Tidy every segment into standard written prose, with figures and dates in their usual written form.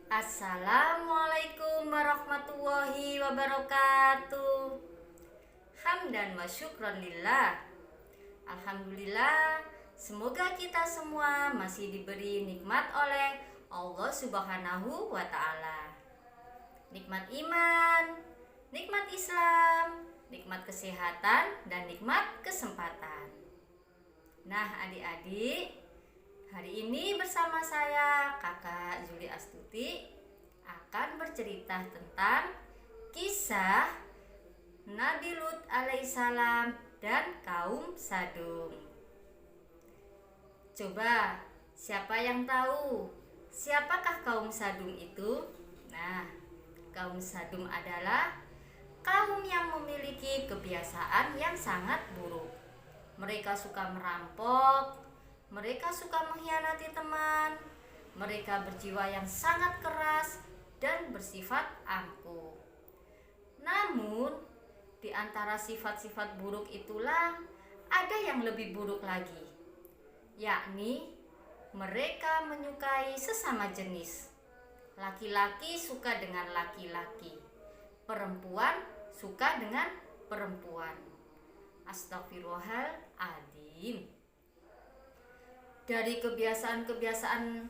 Assalamualaikum warahmatullahi wabarakatuh. Hamdan wa syukron lillah. Alhamdulillah, semoga kita semua masih diberi nikmat oleh Allah Subhanahu wa Ta'ala. Nikmat iman, nikmat Islam, nikmat kesehatan, dan nikmat kesempatan. Nah, adik-adik, hari ini bersama saya, Kakak Zuli Astuti, akan bercerita tentang kisah Nabi Lut alaihissalam dan kaum Sadum. Coba, siapa yang tahu siapakah kaum Sadum itu? Nah, kaum Sadum adalah kaum yang memiliki kebiasaan yang sangat buruk. Mereka suka merampok, mereka suka mengkhianati teman, mereka berjiwa yang sangat keras dan bersifat angkuh. Namun, di antara sifat-sifat buruk itulah ada yang lebih buruk lagi, yakni mereka menyukai sesama jenis. Laki-laki suka dengan laki-laki, perempuan suka dengan perempuan. Astagfirullahaladzim. Dari kebiasaan-kebiasaan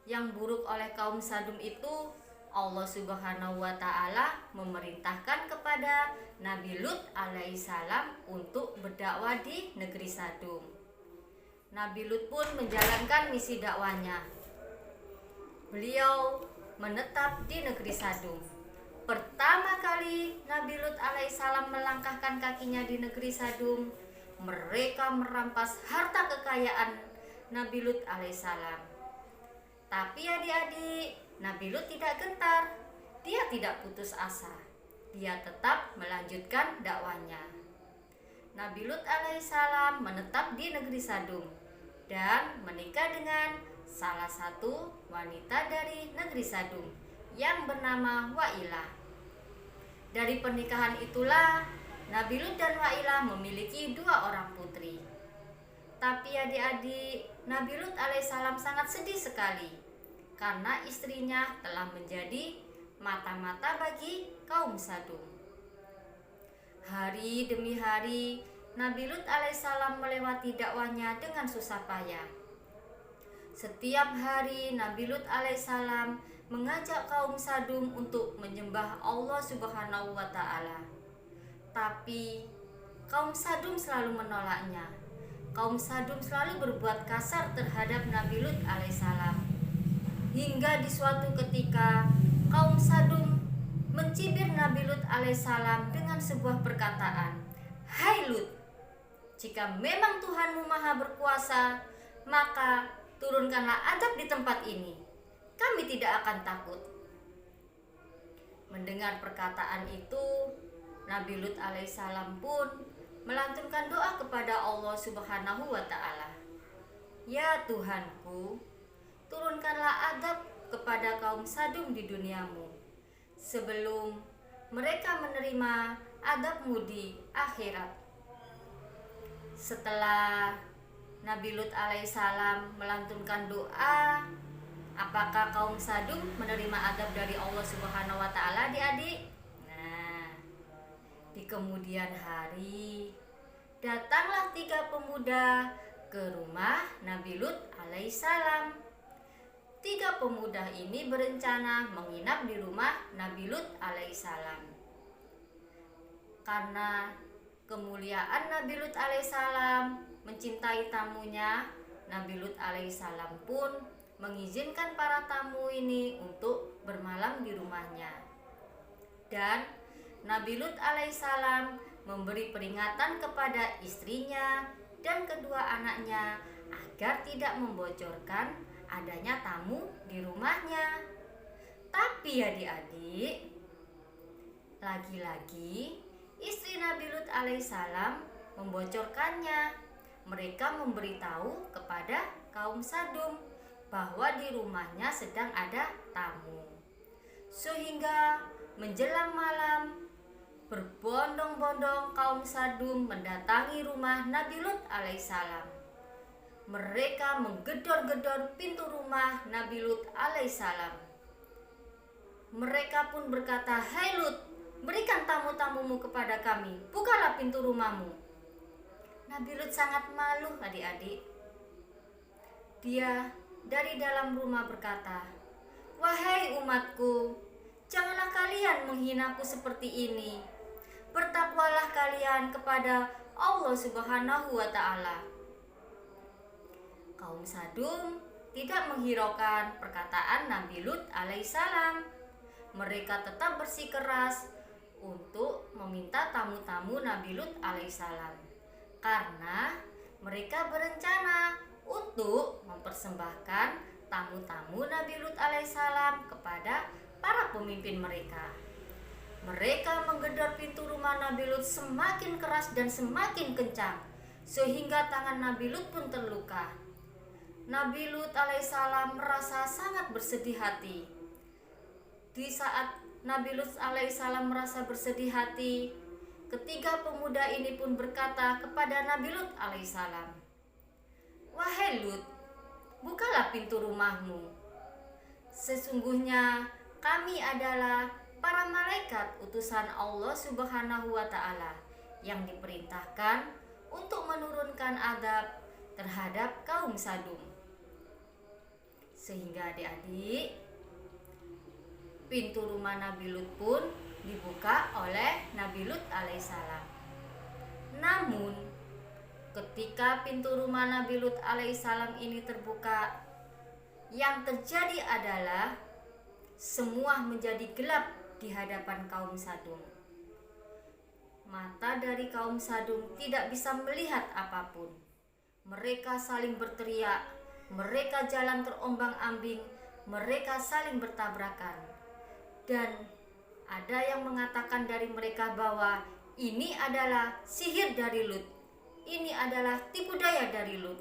yang buruk oleh kaum Sadum itu, Allah Subhanahu wa Ta'ala memerintahkan kepada Nabi Lut alaihissalam untuk berdakwah di negeri Sadum. Nabi Lut pun menjalankan misi dakwanya. Beliau menetap di negeri Sadum. Pertama kali Nabi Lut alaihissalam melangkahkan kakinya di negeri Sadum, mereka merampas harta kekayaan Nabi Lut alaihissalam. Tapi adik-adik, Nabi Lut tidak gentar. Dia tidak putus asa. Dia tetap melanjutkan dakwanya. Nabi Lut alaihissalam menetap di negeri Sadum dan menikah dengan salah satu wanita dari negeri Sadum yang bernama Wa'ilah. Dari pernikahan itulah Nabi Lut dan Wa'ilah memiliki 2 orang putri. Tapi adik-adik, Nabi Lut alaihissalam sangat sedih sekali karena istrinya telah menjadi mata-mata bagi kaum Sadum. Hari demi hari Nabi Lut alaihissalam melewati dakwanya dengan susah payah. Setiap hari Nabi Lut alaihissalam mengajak kaum Sadum untuk menyembah Allah Subhanahu wa Ta'ala. Tapi kaum Sadum selalu menolaknya. Kaum Sadum selalu berbuat kasar terhadap Nabi Lut alaihissalam. Hingga di suatu ketika kaum Sadum mencibir Nabi Lut alaihissalam dengan sebuah perkataan, "Hai Lut, jika memang Tuhanmu maha berkuasa, maka turunkanlah azab di tempat ini. Kami tidak akan takut." Mendengar perkataan itu, Nabi Lut alaihissalam pun melantunkan doa kepada Allah Subhanahu wa Ta'ala. "Ya Tuhanku, turunkanlah azab kepada kaum Sadum di duniamu sebelum mereka menerima azab-Mu di akhirat." Setelah Nabi Lut alaihissalam melantunkan doa, apakah kaum Sadum menerima azab dari Allah Subhanahu wa Ta'ala, adik-adik? Nah, di kemudian hari datanglah 3 pemuda ke rumah Nabi Lut alaihissalam. 3 pemuda ini berencana menginap di rumah Nabi Lut alaihissalam. Karena kemuliaan Nabi Lut alaihissalam mencintai tamunya, Nabi Lut alaihissalam pun mengizinkan para tamu ini untuk bermalam di rumahnya. Dan Nabi Lut alaihissalam memberi peringatan kepada istrinya dan kedua anaknya agar tidak membocorkan adanya tamu di rumahnya. Tapi adik-adik, lagi-lagi istri Nabi Lut alaihissalam membocorkannya. Mereka memberitahu kepada kaum Sadum bahwa di rumahnya sedang ada tamu. Sehingga menjelang malam, berbondong-bondong kaum Sadum mendatangi rumah Nabi Lut alaihissalam. Mereka menggedor-gedor pintu rumah Nabi Lut alaihissalam. Mereka pun berkata, "Hai Lut, berikan tamu-tamumu kepada kami, bukalah pintu rumahmu." Nabi Lut sangat malu adik-adik. Dia dari dalam rumah berkata, "Wahai umatku, janganlah kalian menghinaku seperti ini. Bertakwalah kalian kepada Allah Subhanahu wa Ta'ala." Kaum Sadum tidak menghiraukan perkataan Nabi Lut alaihissalam. Mereka tetap bersikeras untuk meminta tamu-tamu Nabi Lut alaihissalam, karena mereka berencana untuk mempersembahkan tamu-tamu Nabi Lut alaihissalam kepada para pemimpin mereka. Mereka menggedor pintu rumah Nabi Lut semakin keras dan semakin kencang, sehingga tangan Nabi Lut pun terluka. Nabi Lut alaihissalam merasa sangat bersedih hati. Di saat Nabi Lut alaihissalam merasa bersedih hati, ketiga pemuda ini pun berkata kepada Nabi Lut alaihissalam, "Wahai Lut, bukalah pintu rumahmu. Sesungguhnya kami adalah para malaikat utusan Allah Subhanahu wa Ta'ala yang diperintahkan untuk menurunkan azab terhadap kaum Sadum." Sehingga adik-adik, pintu rumah Nabi Lut pun dibuka oleh Nabi Lut alaihissalam. Namun ketika pintu rumah Nabi Lut alaihissalam ini terbuka, yang terjadi adalah semua menjadi gelap di hadapan kaum Sadum. Mata dari kaum Sadum tidak bisa melihat apapun. Mereka saling berteriak, mereka jalan terombang-ambing, mereka saling bertabrakan. Dan ada yang mengatakan dari mereka bahwa ini adalah sihir dari Lut, ini adalah tipu daya dari Lut.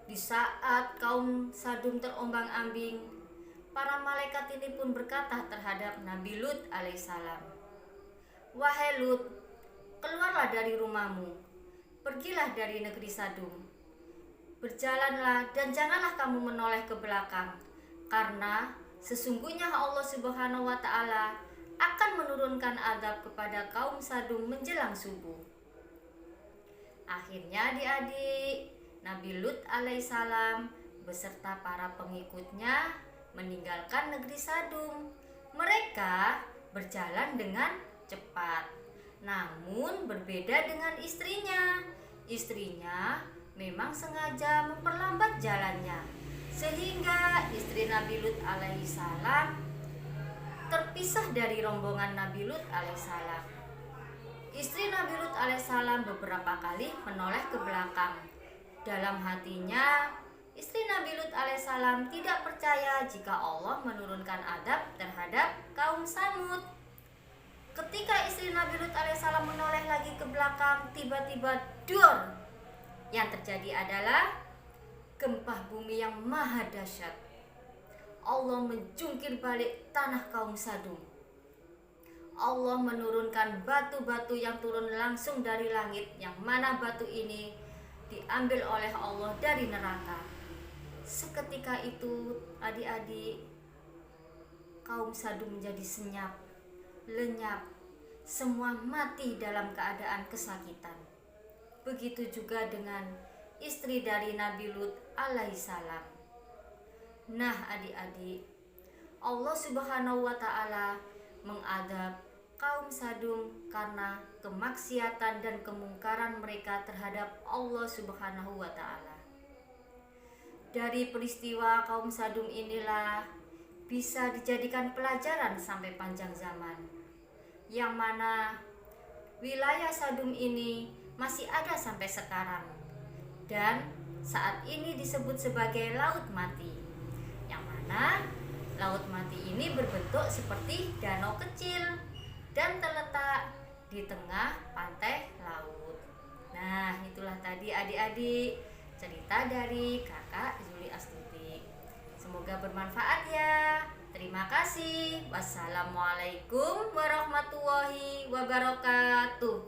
Di saat kaum Sadum terombang-ambing, para malaikat ini pun berkata terhadap Nabi Lut alaihissalam, "Wahai Lut, keluarlah dari rumahmu, pergilah dari negeri Sadum. Berjalanlah dan janganlah kamu menoleh ke belakang, karena sesungguhnya Allah Subhanahu wa Ta'ala akan menurunkan azab kepada kaum Sadum menjelang subuh." Akhirnya adik-adik, Nabi Lut alaihissalam beserta para pengikutnya meninggalkan negeri Sadum. Mereka berjalan dengan cepat, namun berbeda dengan istrinya. Istrinya memang sengaja memperlambat jalannya, sehingga istri Nabi Lut alaihissalam terpisah dari rombongan Nabi Lut alaihissalam. Istri Nabi Lut alaihissalam beberapa kali menoleh ke belakang. Dalam hatinya, istri Nabi Lut alaihissalam tidak percaya jika Allah menurunkan azab terhadap kaum Samud. Ketika istri Nabi Lut alaihissalam menoleh lagi ke belakang, tiba-tiba dor! Yang terjadi adalah gempa bumi yang maha dahsyat. Allah menjungkir balik tanah kaum Sadum. Allah menurunkan batu-batu yang turun langsung dari langit, yang mana batu ini diambil oleh Allah dari neraka. Seketika itu adik-adik, kaum Sadum menjadi senyap, lenyap, semua mati dalam keadaan kesakitan. Begitu juga dengan istri dari Nabi Lut alaihissalam. Nah adik-adik, Allah Subhanahu wa Ta'ala mengadab kaum Sadum karena kemaksiatan dan kemungkaran mereka terhadap Allah Subhanahu wa Ta'ala. Dari peristiwa kaum Sadum inilah bisa dijadikan pelajaran sampai panjang zaman, yang mana wilayah Sadum ini masih ada sampai sekarang, dan saat ini disebut sebagai Laut Mati, yang mana Laut Mati ini berbentuk seperti danau kecil dan terletak di tengah pantai laut. Nah, itulah tadi adik-adik cerita dari Kakak Zuli Astuti. Semoga bermanfaat ya. Terima kasih. Wassalamualaikum warahmatullahi wabarakatuh.